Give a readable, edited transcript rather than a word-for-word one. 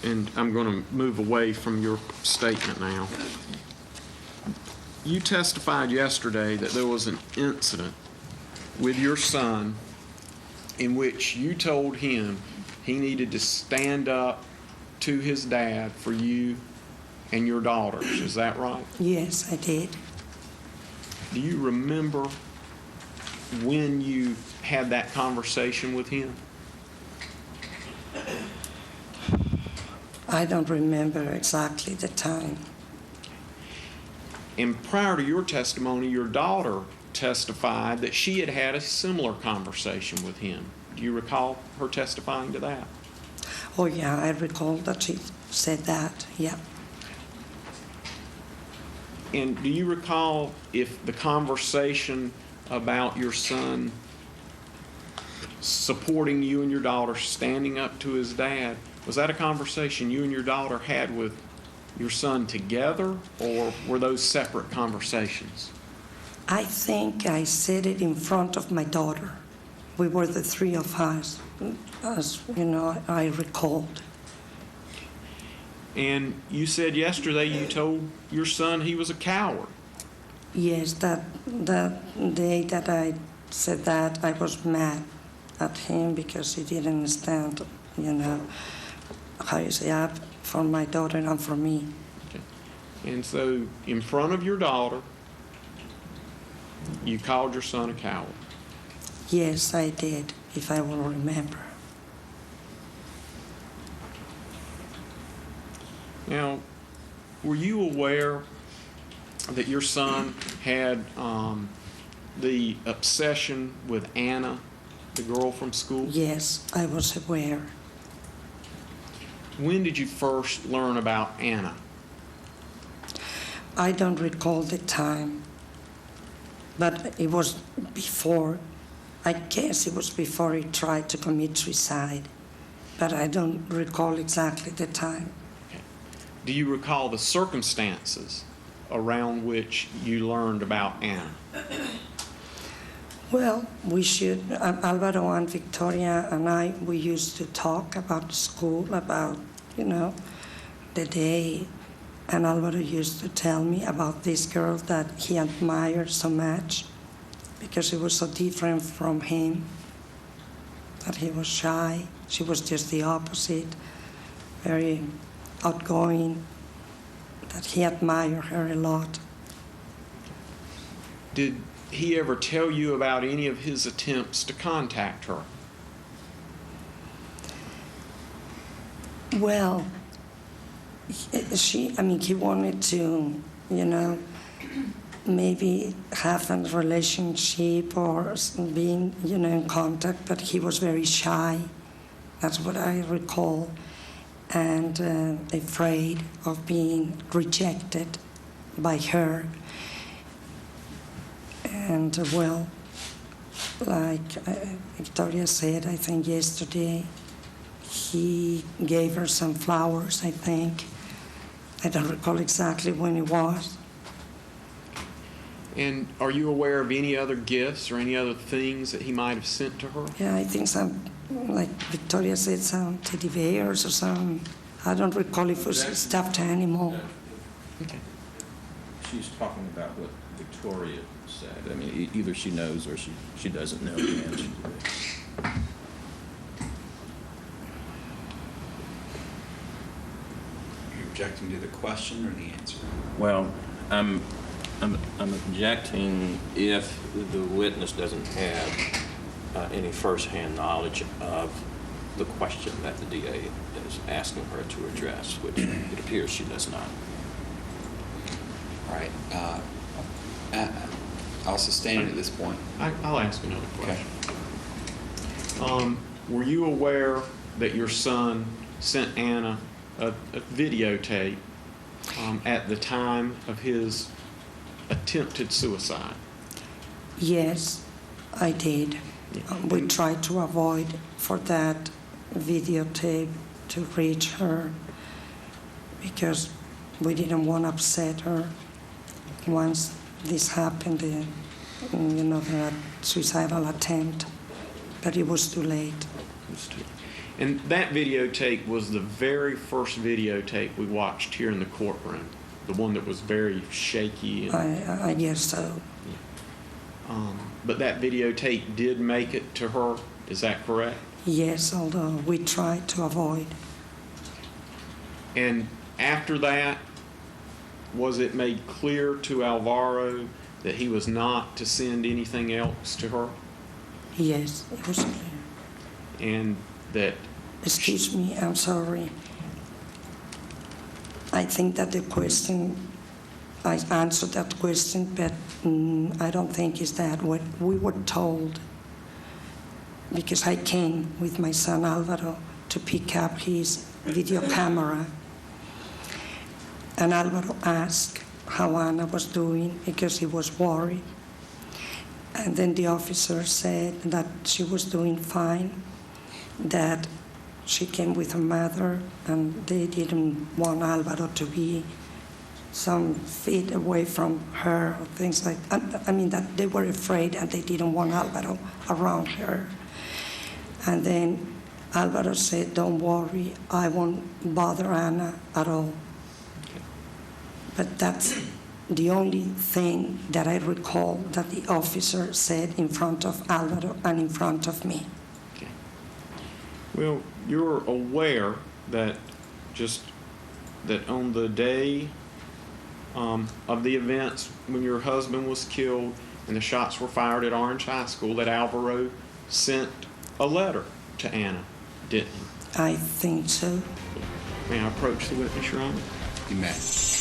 and I'm going to move away from your statement now. You testified yesterday that there was an incident with your son in which you told him he needed to stand up to his dad for you and your daughters. Is that right? Yes, I did. Do you remember when you had that conversation with him? I don't remember exactly the time. And prior to your testimony, your daughter testified that she had had a similar conversation with him. Do you recall her testifying to that? Oh, yeah, I recall that she said that, yeah. And do you recall if the conversation about your son supporting you and your daughter standing up to his dad, was that a conversation you and your daughter had with your son together, or were those separate conversations? I think I said it in front of my daughter. We were the three of us, as you know, I recalled. And you said yesterday you told your son he was a coward. Yes, that day that I said that, I was mad at him because he didn't stand, you know, how you say, up for my daughter and for me. Okay. And so in front of your daughter, you called your son a coward. Yes, I did, if I will remember. Now, were you aware that your son had the obsession with Anna, the girl from school? Yes, I was aware. When did you first learn about Anna? I don't recall the time, but it was before. I guess it was before he tried to commit suicide, but I don't recall exactly the time. Okay. Do you recall the circumstances around which you learned about Anna? Well, Alvaro and Victoria and I, we used to talk about school, about, you know, the day. And Alvaro used to tell me about this girl that he admired so much because she was so different from him, that he was shy. She was just the opposite, very outgoing, that he admired her a lot. Did he ever tell you about any of his attempts to contact her? Well, he wanted to, you know, maybe have a relationship or being, you know, in contact, but he was very shy. That's what I recall. And afraid of being rejected by her. And well, like Victoria said, I think yesterday, he gave her some flowers, I think. I don't recall exactly when it was. And are you aware of any other gifts or any other things that he might have sent to her? Yeah, I think some, like Victoria said, some teddy bears or some, I don't recall if it was a stuffed animal. Okay. She's talking about what Victoria said. I mean, either she knows or she doesn't know the answer to this. Objecting to the question or the answer? Well, I'm objecting if the witness doesn't have any firsthand knowledge of the question that the DA is asking her to address, which it appears she does not. All right. I'll sustain it at this point. I'll ask another Okay. question. Were you aware that your son sent Anna a videotape at the time of his attempted suicide? Yes, I did. We tried to avoid for that videotape to reach her because we didn't want to upset her. Once this happened, the suicidal attempt, but it was too late. And that videotape was the very first videotape we watched here in the courtroom, the one that was very shaky. And, I guess so. but that videotape did make it to her. Is that correct? Yes, although we tried to avoid. And after that, was it made clear to Alvaro that he was not to send anything else to her? Yes, it was clear. And that, Excuse me, I'm sorry. I think that the question, I answered that question, but I don't think is that what we were told. Because I came with my son Alvaro to pick up his video camera. And Alvaro asked how Ana was doing because he was worried. And then the officer said that she was doing fine, that she came with her mother, and they didn't want Alvaro to be some feet away from her, or things like that. I mean, that they were afraid and they didn't want Alvaro around her. And then Alvaro said, "Don't worry, I won't bother Ana at all." But that's the only thing that I recall that the officer said in front of Alvaro and in front of me. okay. Well, you're aware that that on the day of the events when your husband was killed and the shots were fired at Orange High School, that Alvaro sent a letter to Ana, didn't he? I think so. May I approach the witness, Your Honor? You may.